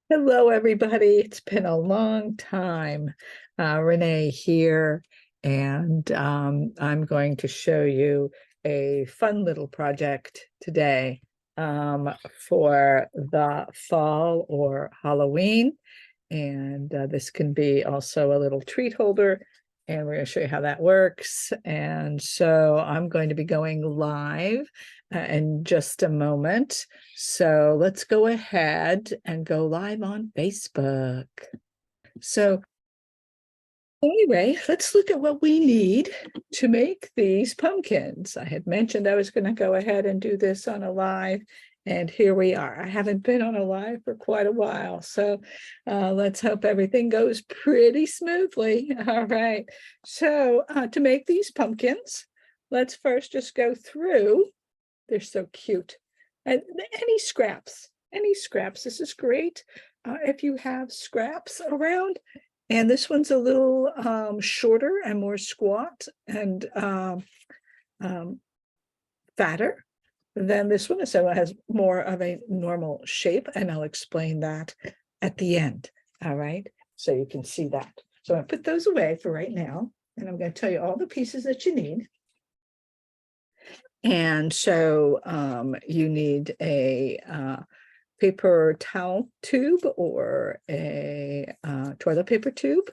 Hello, everybody. It's been a long time. Renee here, and I'm going to show you a fun little project today for the fall or Halloween. And this can be also a little treat holder, and we're going to show you how that works. And so I'm going to be going live in just a moment. So let's go ahead and go live on Facebook. So anyway, let's look at what we need to make these pumpkins. I had mentioned I was going to go ahead and do this on a live, and here we are. I haven't been on a live for quite a while, so let's hope everything goes pretty smoothly. All right. So to make these pumpkins, let's first just go through. They're so cute. And any scraps, this is great. If you have scraps around, and this one's a little shorter and more squat and fatter than this one. So it has more of a normal shape, and I'll explain that at the end. All right, so you can see that. So I put those away for right now, and I'm going to tell you all the pieces that you need. And so you need a paper towel tube or a toilet paper tube,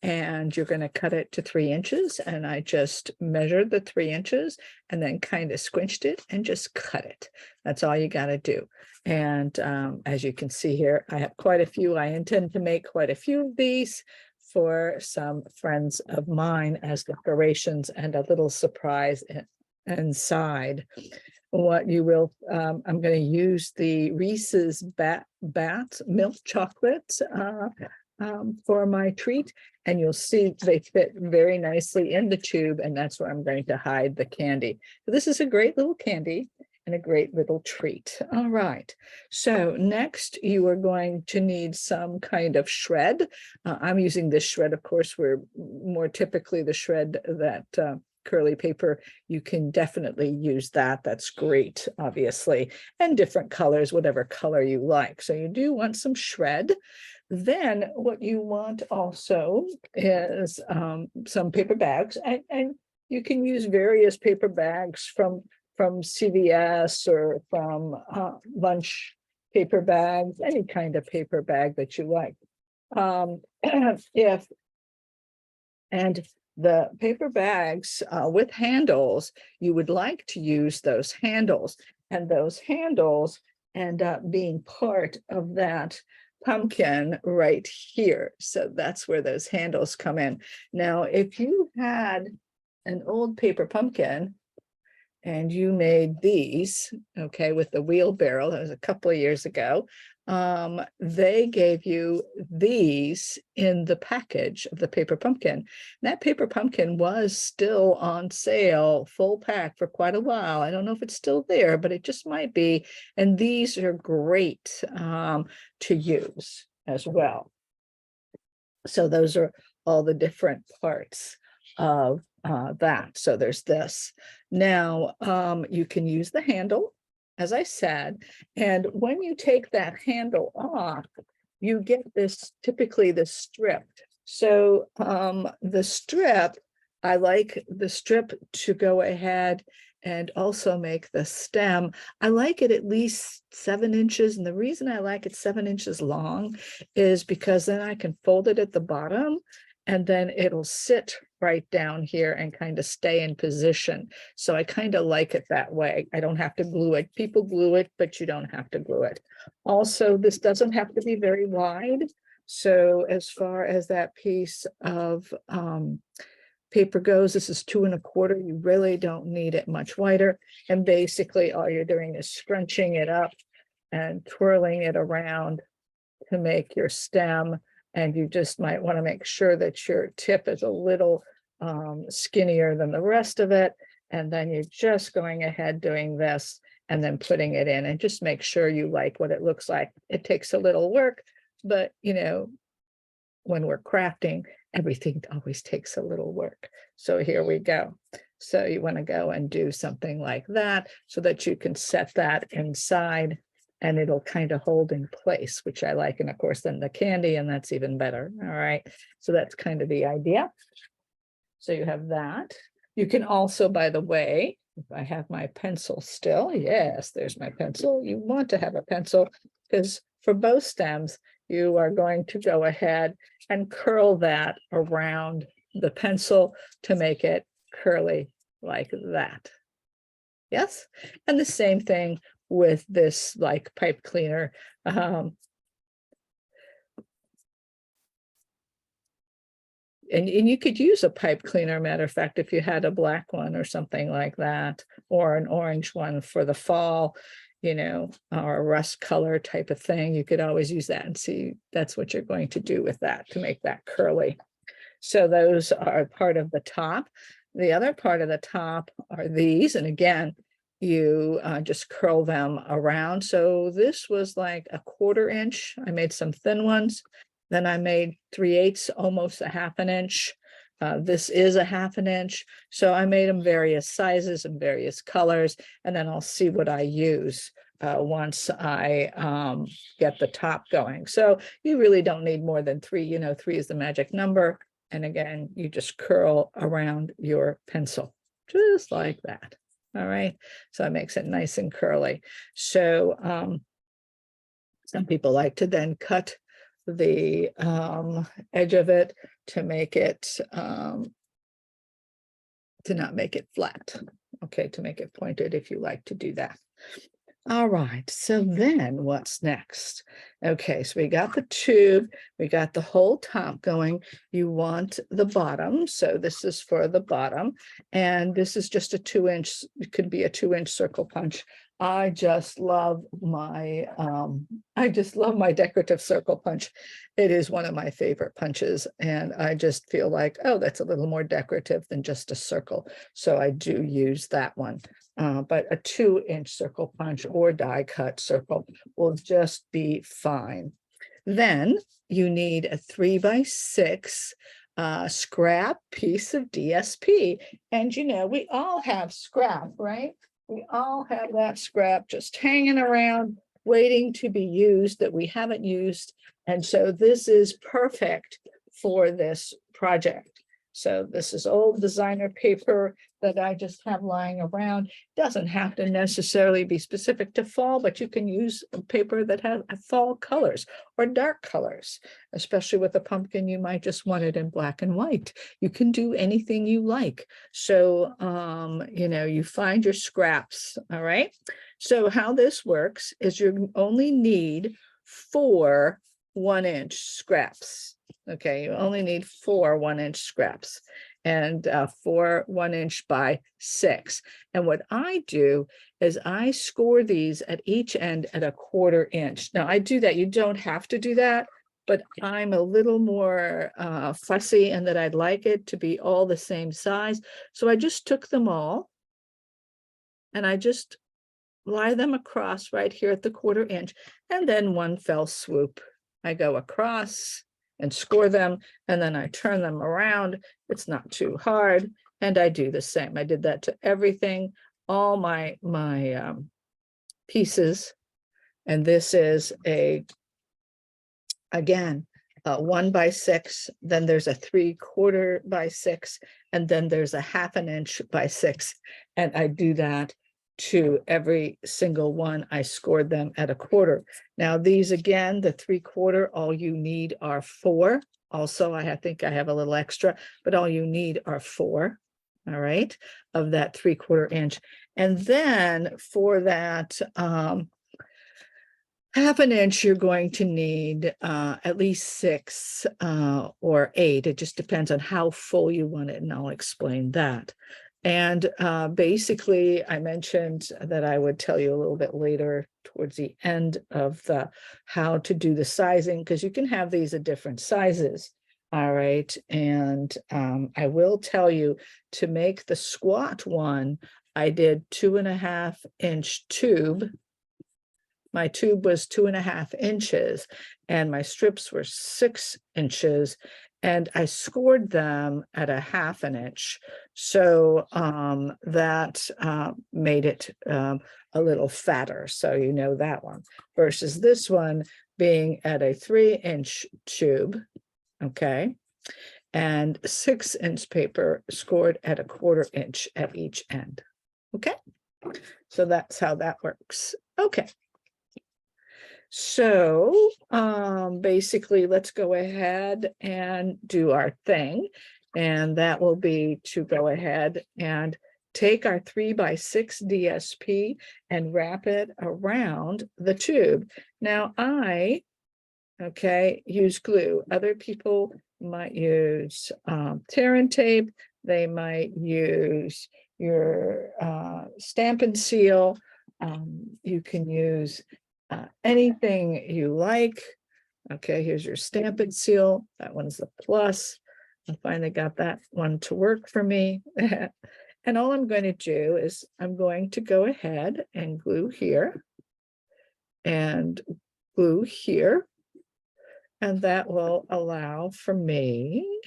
and you're going to cut it to 3 inches. And I just measured the 3 inches and then kind of squinched it and just cut it. That's all you got to do. And as you can see here, I have quite a few. I intend to make quite a few of these for some friends of mine as decorations and a little surprise inside. What you will, I'm going to use the Reese's Bat milk chocolate for my treat, and you'll see they fit very nicely in the tube, and that's where I'm going to hide the candy. So this is a great little candy and a great little treat. All right, so next you are going to need some kind of shred. I'm using this shred, of course, where more typically the shred that curly paper, you can definitely use that. That's great, obviously, and different colors, whatever color you like. So you do want some shred. Then what you want also is some paper bags, and you can use various paper bags from CVS or from lunch paper bags, any kind of paper bag that you like. And the paper bags with handles, you would like to use those handles, and those handles end up being part of that pumpkin right here. So that's where those handles come in. Now, if you had an old paper pumpkin and you made these, okay, with the wheelbarrow, that was a couple of years ago, they gave you these in the package of the paper pumpkin. That paper pumpkin was still on sale, full pack, for quite a while. I don't know if it's still there, but it just might be. And these are great to use as well. So those are all the different parts of that. So there's this. Now you can use the handle, as I said, and when you take that handle off, you get this, typically the strip. So the strip, I like the strip to go ahead and also make the stem. I like it at least 7 inches. And the reason I like it 7 inches long is because then I can fold it at the bottom, and then it'll sit right down here and kind of stay in position. So I kind of like it that way. I don't have to glue it. People glue it, but you don't have to glue it. Also, this doesn't have to be very wide. So as far as that piece of paper goes, this is 2 1/4. You really don't need it much wider. And basically all you're doing is scrunching it up and twirling it around to make your stem. And you just might want to make sure that your tip is a little skinnier than the rest of it. And then you're just going ahead doing this and then putting it in, and just make sure you like what it looks like. It takes a little work, but you know, when we're crafting, everything always takes a little work. So here we go. So you want to go and do something like that so that you can set that inside and it'll kind of hold in place, which I like. And of course, then the candy, and that's even better. All right. So that's kind of the idea. So you have that. You can also, by the way, if I have my pencil still, yes, there's my pencil. You want to have a pencil because for both stems, you are going to go ahead and curl that around the pencil to make it curly like that. Yes, and the same thing with this like pipe cleaner. And you could use a pipe cleaner, matter of fact, if you had a black one or something like that, or an orange one for the fall, you know, or a rust color type of thing, you could always use that and see that's what you're going to do with that to make that curly. So those are part of the top. The other part of the top are these, and again, you just curl them around. So this was like a 1/4 inch. I made some thin ones. Then I made 3/8, almost a 1/2 inch. This is a 1/2 inch. So I made them various sizes and various colors, and then I'll see what I use once I get the top going. So you really don't need more than 3. You know, 3 is the magic number. And again, you just curl around your pencil, just like that. All right. So it makes it nice and curly. So some people like to then cut the edge of it to make it to not make it flat. Okay, to make it pointed if you like to do that. All right, so then what's next? Okay, so we got the tube, we got the whole top going. You want the bottom, so this is for the bottom, and this is just a 2-inch, it could be a 2-inch circle punch. I just love my decorative circle punch. It is one of my favorite punches, and I just feel like, oh, that's a little more decorative than just a circle. So I do use that one. But a 2-inch circle punch or die cut circle will just be fine. Then you need a 3x6 scrap piece of DSP. And you know, we all have scrap, right? We all have that scrap just hanging around, waiting to be used that we haven't used. And so this is perfect for this project. So this is old designer paper that I just have lying around. Doesn't have to necessarily be specific to fall, but you can use a paper that has fall colors or dark colors, especially with a pumpkin. You might just want it in black and white. You can do anything you like. So, you know, you find your scraps. All right. So how this works is you only need 4 1-inch scraps. Okay, you only need 4 1-inch scraps and 4 1-inch by 6. And what I do is I score these at each end at a 1/4 inch. Now I do that. You don't have to do that, but I'm a little more fussy in that I'd like it to be all the same size. So I just took them all and I just lie them across right here at the 1/4 inch, and then one fell swoop. I go across and score them, and then I turn them around. It's not too hard, and I do the same. I did that to everything, all my pieces, and this is again, 1 by 6, then there's a 3/4 by 6, and then there's a 1/2 inch by 6, and I do that to every single one. I scored them at a 1/4. Now these again, the 3/4, all you need are 4. Also, I think I have a little extra, but all you need are 4, all right, of that 3/4 inch. And then for that 1/2 inch, you're going to need at least 6 or 8. It just depends on how full you want it, and I'll explain that. And basically, I mentioned that I would tell you a little bit later towards the end of the how to do the sizing, because you can have these at different sizes. All right. And I will tell you, to make the squat one, I did 2.5 inch tube. My tube was 2.5 inches and my strips were 6 inches. and I scored them at a 1/2 inch. So that made it a little fatter. So you know that one versus this one being at a 3-inch tube. Okay. And 6-inch paper scored at a 1/4 inch at each end. Okay. So that's how that works. Okay. So basically, let's go ahead and do our thing. And that will be to go ahead and take our 3x6 DSP and wrap it around the tube. Now I, use glue. Other people might use tear tape. They might use your stamp and seal. You can use anything you like. Okay, here's your stamp and seal. That one's the plus. I finally got that one to work for me. And all I'm going to do is I'm going to go ahead and glue here and glue here. And that will allow for me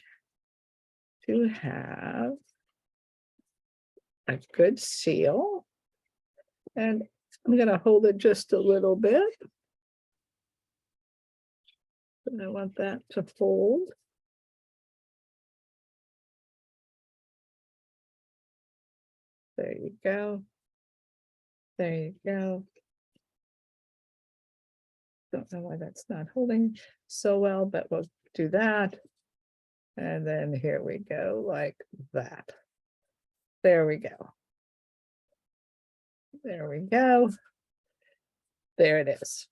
to have a good seal. And I'm going to hold it just a little bit. And I want that to fold. There you go. There you go. Don't know why that's not holding so well, but we'll do that. And then here we go, like that. There we go. There we go. There it is.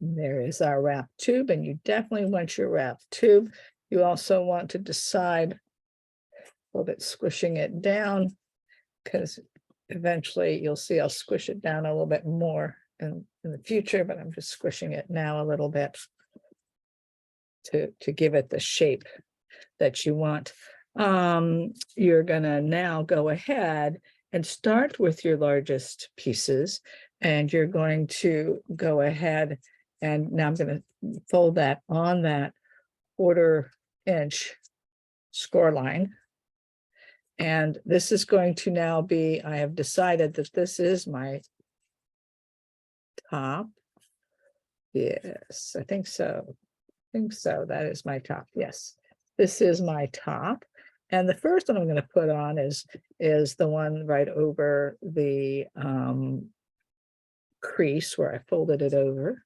There is our wrap tube, and you definitely want your wrap tube. You also want to decide a little bit squishing it down, because eventually you'll see I'll squish it down a little bit more in the future, but I'm just squishing it now a little bit to give it the shape that you want. You're gonna now go ahead and start with your largest pieces, and you're going to go ahead and now I'm going to fold that on that 1/4 inch score line. And this is going to now be, I have decided that this is my top. Yes, I think so. That is my top. Yes, this is my top. And the first one I'm going to put on is the one right over the crease where I folded it over.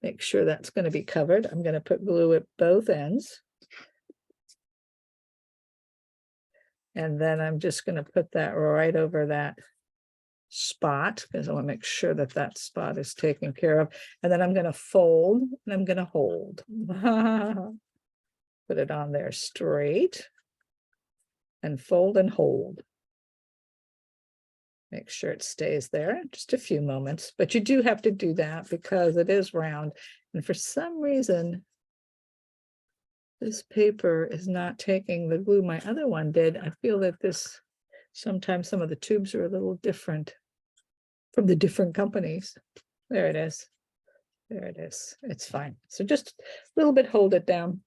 Make sure that's going to be covered. I'm going to put glue at both ends. And then I'm just going to put that right over that spot, because I want to make sure that that spot is taken care of. And then I'm going to fold and I'm going to hold. Put it on there straight and fold and hold. Make sure it stays there just a few moments, but you do have to do that because it is round. And for some reason, this paper is not taking the glue my other one did. I feel that this, sometimes some of the tubes are a little different from the different companies. There it is. There it is. It's fine. So just a little bit, hold it down.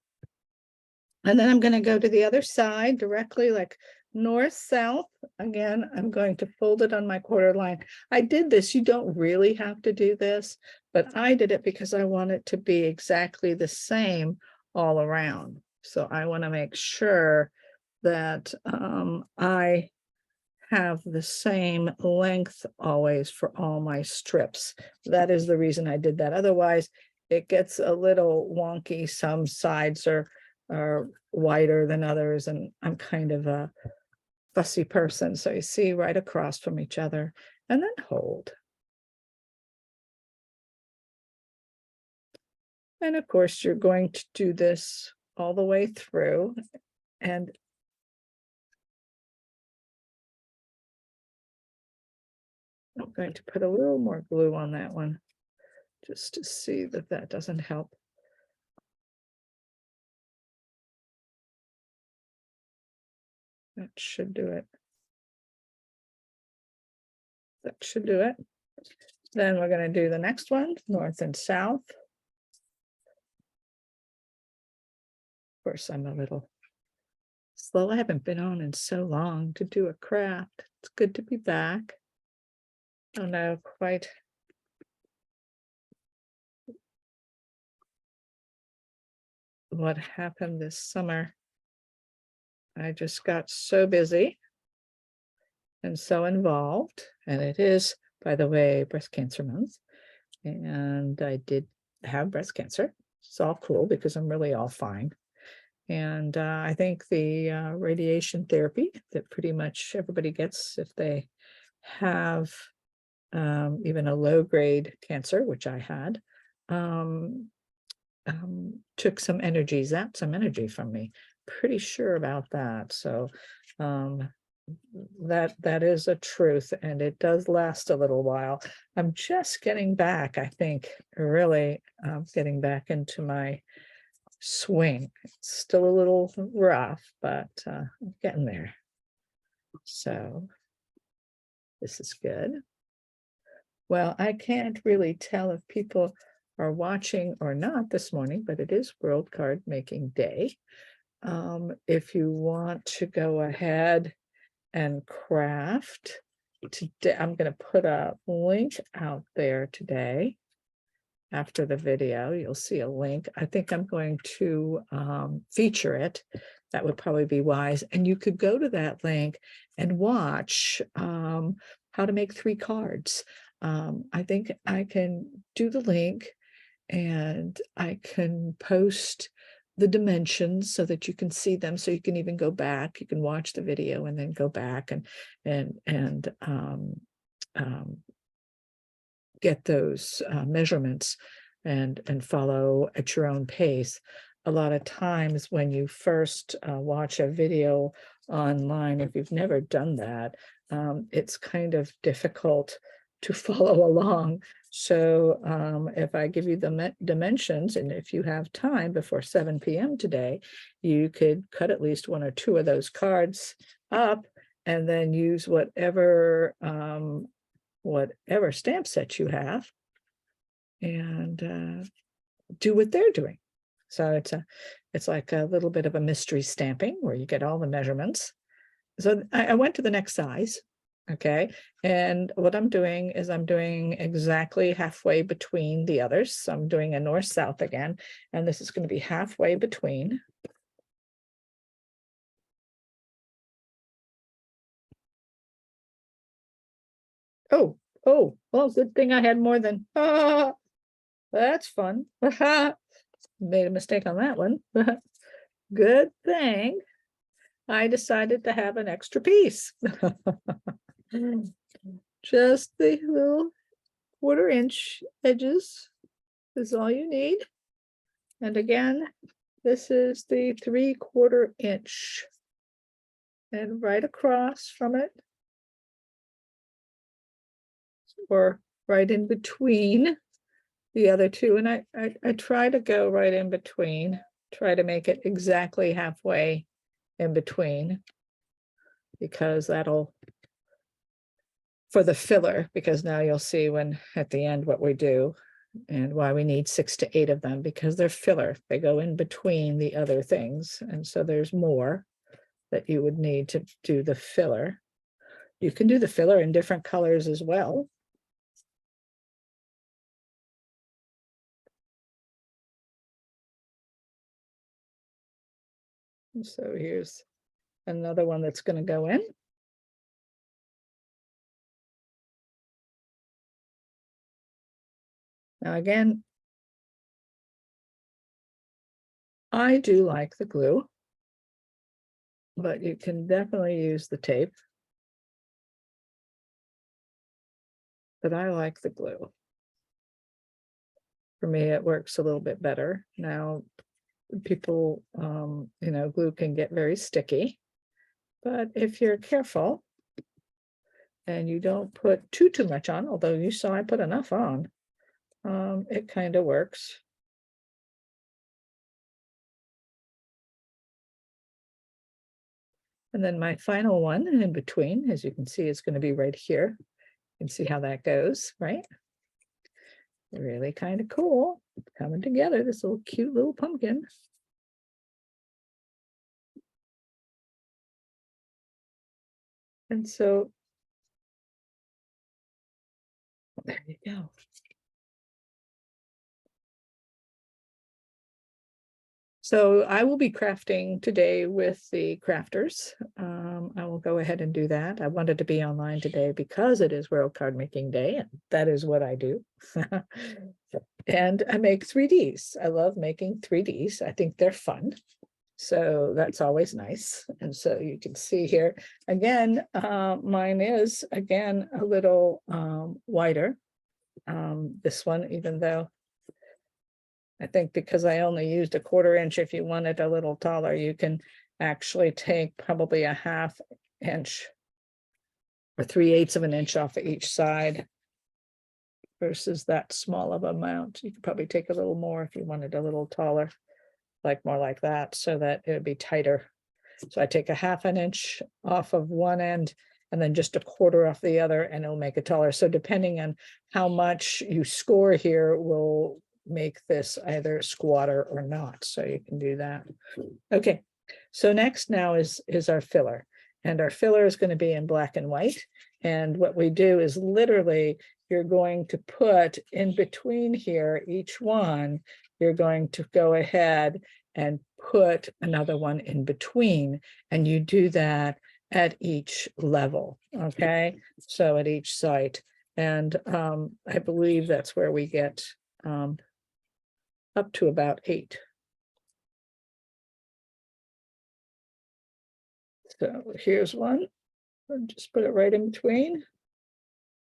And then I'm going to go to the other side directly, like north, south. Again, I'm going to fold it on my 1/4 line. I did this. You don't really have to do this, but I did it because I want it to be exactly the same all around. So I want to make sure that I have the same length always for all my strips. That is the reason I did that. Otherwise, it gets a little wonky. Some sides are wider than others, and I'm kind of a fussy person. So you see right across from each other, and then hold. And of course, you're going to do this all the way through. And I'm going to put a little more glue on that one, just to see that that doesn't help. That should do it. That should do it. Then we're going to do the next one, north and south. course, I'm a little slow. I haven't been on in so long to do a craft. It's good to be back. I don't know quite what happened this summer. I just got so busy and so involved, and it is, by the way, breast cancer month. And I did have breast cancer. It's all cool because I'm really all fine. And I think the radiation therapy that pretty much everybody gets if they have even a low grade cancer, which I had, took some energy, zapped some energy from me. Pretty sure about that. So that is a truth, and it does last a little while. I'm just getting back, I think, really getting back into my swing. It's still a little rough, but I'm getting there. So this is good. Well, I can't really tell if people are watching or not this morning, but it is World Card Making Day. If you want to go ahead and craft today, I'm going to put a link out there today. After the video, you'll see a link. I think I'm going to feature it. That would probably be wise. And you could go to that link and watch how to make 3 cards. I think I can do the link and I can post the dimensions so that you can see them, so you can even go back. You can watch the video and then go back and get those measurements and follow at your own pace. A lot of times when you first watch a video online, if you've never done that, it's kind of difficult to follow along. So if I give you the dimensions, and if you have time before 7 p.m. today, you could cut at least 1 or 2 of those cards up and then use whatever stamp set you have and do what they're doing. So it's like a little bit of a mystery stamping where you get all the measurements. So I went to the next size. Okay. And what I'm doing is I'm doing exactly halfway between the others. So I'm doing a north-south again, and this is going to be halfway between. Oh, well, good thing I had more than, that's fun. Made a mistake on that one. Good thing I decided to have an extra piece. Just the little 1/4 inch edges is all you need. And again, this is the 3/4 inch. And right across from it, or right in between the other 2. And I try to go right in between, try to make it exactly halfway in between, because that'll, for the filler, because now you'll see when at the end what we do and why we need 6 to 8 of them, because they're filler. They go in between the other things. And so there's more that you would need to do the filler. You can do the filler in different colors as well. So here's another one that's going to go in. Now again, I do like the glue, but you can definitely use the tape. But I like the glue. For me, it works a little bit better. Now, people, glue can get very sticky, but if you're careful and you don't put too much on, although you saw I put enough on, it kind of works. And then my final one in between, as you can see, is going to be right here. You can see how that goes, right? Really kind of cool, coming together, this little cute little pumpkin. And so there you go. So I will be crafting today with the crafters. I will go ahead and do that. I wanted to be online today because it is World Card Making Day, and that is what I do. And I make 3Ds. I love making 3Ds. I think they're fun. So that's always nice. And so you can see here, again, mine is, again, a little wider. This one, even though I think because I only used a 1/4 inch, if you want it a little taller, you can actually take probably a 1/2 inch or 3/8 of an inch off of each side versus that small of amount. You could probably take a little more if you wanted a little taller, like more like that, so that it would be tighter. So I take a 1/2 an inch off of one end and then just a 1/4 off the other, and it'll make it taller. So depending on how much you score here will make this either squatter or not. So you can do that. Okay, so next now is our filler. And our filler is going to be in black and white. And what we do is literally you're going to put in between here, each one, you're going to go ahead and put another one in between. And you do that at each level. Okay, so at each site. And I believe that's where we get up to about 8. So here's one. I'll just put it right in between.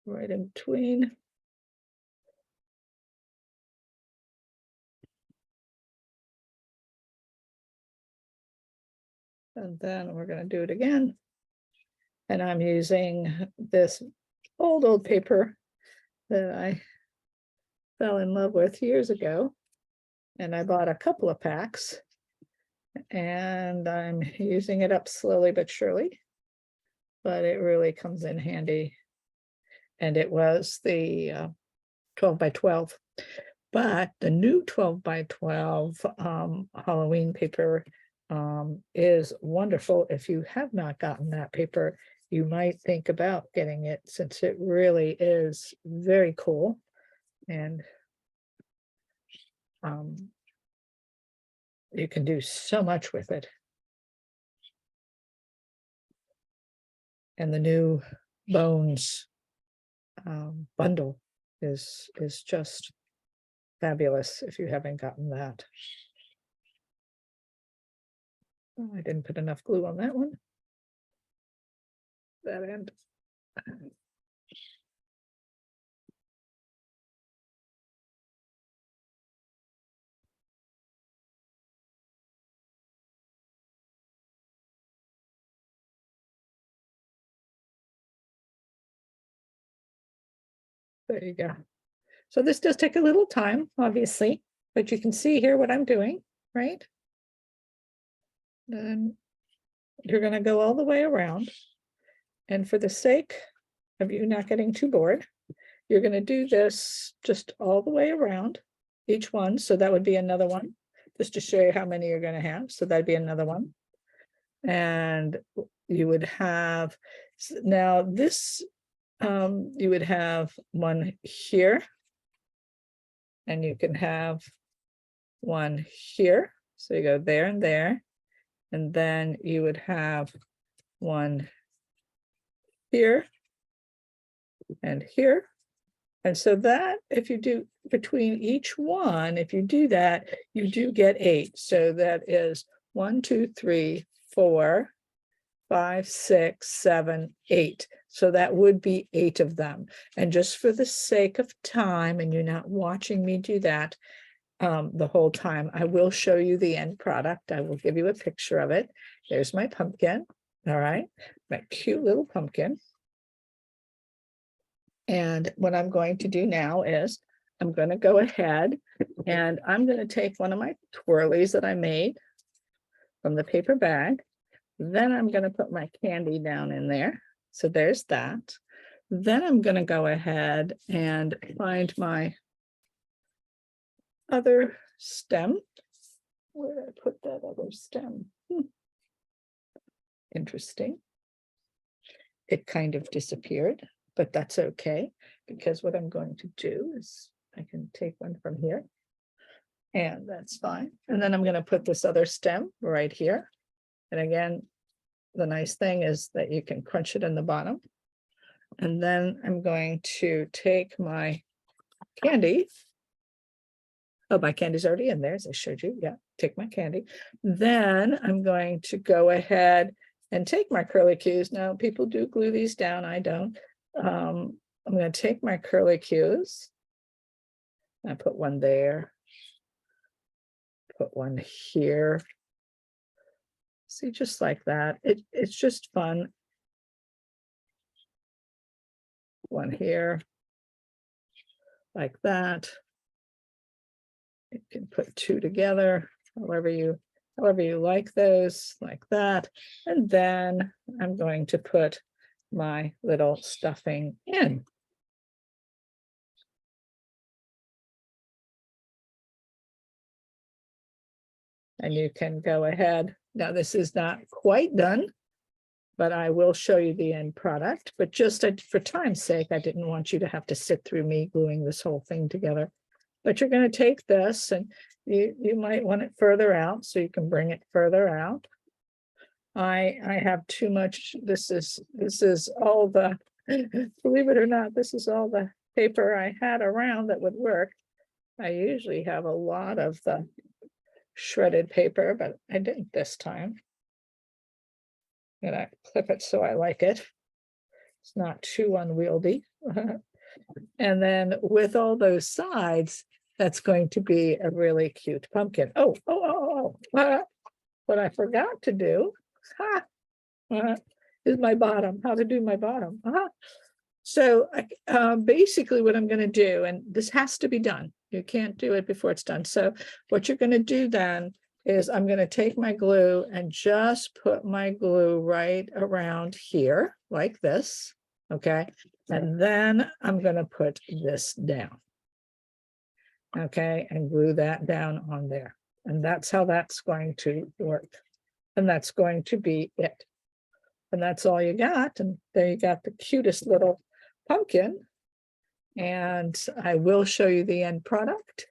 Right in between. And then we're going to do it again. And I'm using this old paper that I fell in love with years ago. And I bought a couple of packs. And I'm using it up slowly but surely. But it really comes in handy. And it was the 12 by 12. But the new 12 by 12 Halloween paper is wonderful. If you have not gotten that paper, you might think about getting it, since it really is very cool. And you can do so much with it. And the new Bones bundle is just fabulous if you haven't gotten that. Oh, I didn't put enough glue on that one. That end. There you go. So this does take a little time, obviously, but you can see here what I'm doing, right? Then you're going to go all the way around. And for the sake of you not getting too bored, you're going to do this just all the way around each one. So that would be another one, just to show you how many you're going to have. So that'd be another one. And you would have, now this, you would have one here. And you can have one here. So you go there and there. And then you would have one here and here. And so that, if you do between each one, if you do that, you do get 8. So that is 1, 2, 3, 4, 5, 6, 7, 8. So that would be 8 of them. And just for the sake of time, and you're not watching me do that the whole time, I will show you the end product. I will give you a picture of it. There's my pumpkin. All right, my cute little pumpkin. And what I'm going to do now is I'm going to go ahead and I'm going to take one of my twirlies that I made from the paper bag. Then I'm going to put my candy down in there. So there's that. Then I'm going to go ahead and find my other stem. Where did I put that other stem? Interesting. it kind of disappeared, but that's okay, because what I'm going to do is I can take one from here, and that's fine. And then I'm going to put this other stem right here. And again, the nice thing is that you can crunch it in the bottom. And then I'm going to take my candy. Oh, my candy's already in there, as I showed you. Yeah, take my candy. Then I'm going to go ahead and take my curlicues. Now, people do glue these down. I don't. I'm going to take my curlicues. I put one there. Put one here. See, just like that. It's just fun. One here, like that. You can put two together, however you like those, like that. And then I'm going to put my little stuffing in. And you can go ahead. Now, this is not quite done, but I will show you the end product. But just for time's sake, I didn't want you to have to sit through me gluing this whole thing together. But you're going to take this, and you might want it further out, so you can bring it further out. I have too much. This is all the, believe it or not, this is all the paper I had around that would work. I usually have a lot of the shredded paper, but I didn't this time. I'm gonna clip it so I like it. It's not too unwieldy. And then with all those sides, that's going to be a really cute pumpkin. What I forgot to do is my bottom, how to do my bottom. So basically what I'm going to do, and this has to be done. You can't do it before it's done. So what you're going to do then is I'm going to take my glue and just put my glue right around here like this. Okay. And then I'm going to put this down. Okay. And glue that down on there. And that's how that's going to work. And that's going to be it. And that's all you got. And there you got the cutest little pumpkin. And I will show you the end product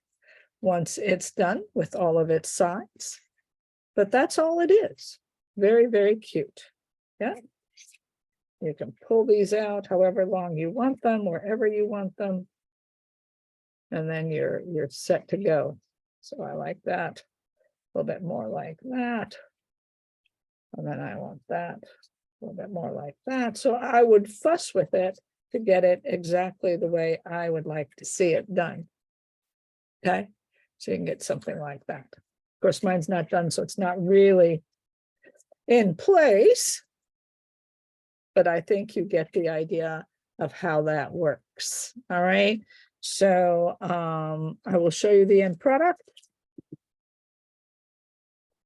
once it's done with all of its sides. But that's all it is. Very, very cute. Yeah. You can pull these out however long you want them, wherever you want them. And then you're set to go. So I like that. A little bit more like that. And then I want that. A little bit more like that. So I would fuss with it to get it exactly the way I would like to see it done. Okay. So you can get something like that. Of course, mine's not done, so it's not really in place. But I think you get the idea of how that works. All right. So I will show you the end product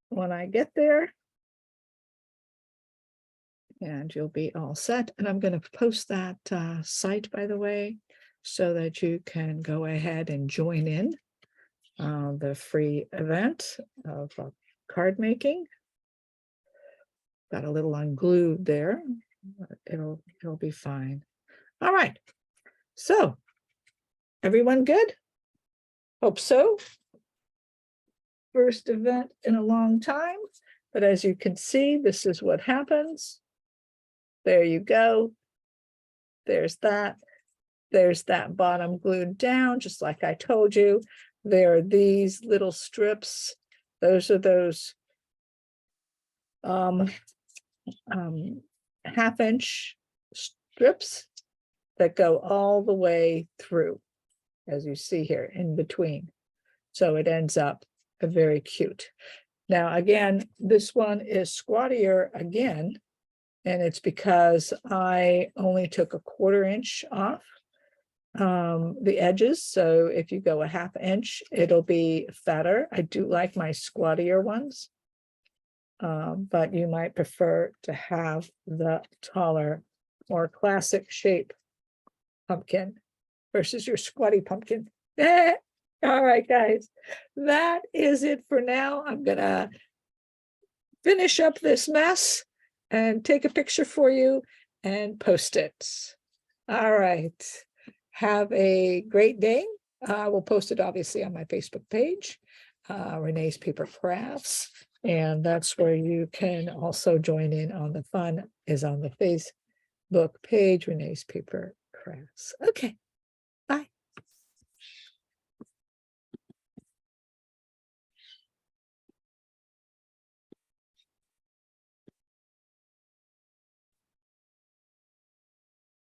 when I get there. And you'll be all set. And I'm going to post that site, by the way, so that you can go ahead and join in the free event of card making. Got a little unglued there. It'll be fine. All right. So everyone good? Hope so. First event in a long time, but as you can see, this is what happens. There you go. There's that. There's that bottom glued down, just like I told you. There are these little strips. Those are those half-inch strips that go all the way through, as you see here in between. So it ends up very cute. Now, again, this one is squattier again, and it's because I only took a 1/4 inch off the edges. So if you go a 1/2 inch, it'll be fatter. I do like my squattier ones, but you might prefer to have the taller, more classic shape pumpkin versus your squatty pumpkin. All right, guys, that is it for now. I'm gonna finish up this mess and take a picture for you and Post-its. All right. Have a great day. I will post it obviously on my Facebook page, Renee's Paper Crafts. And that's where you can also join in on the fun, is on the Facebook page, Renee's Paper Crafts. Okay.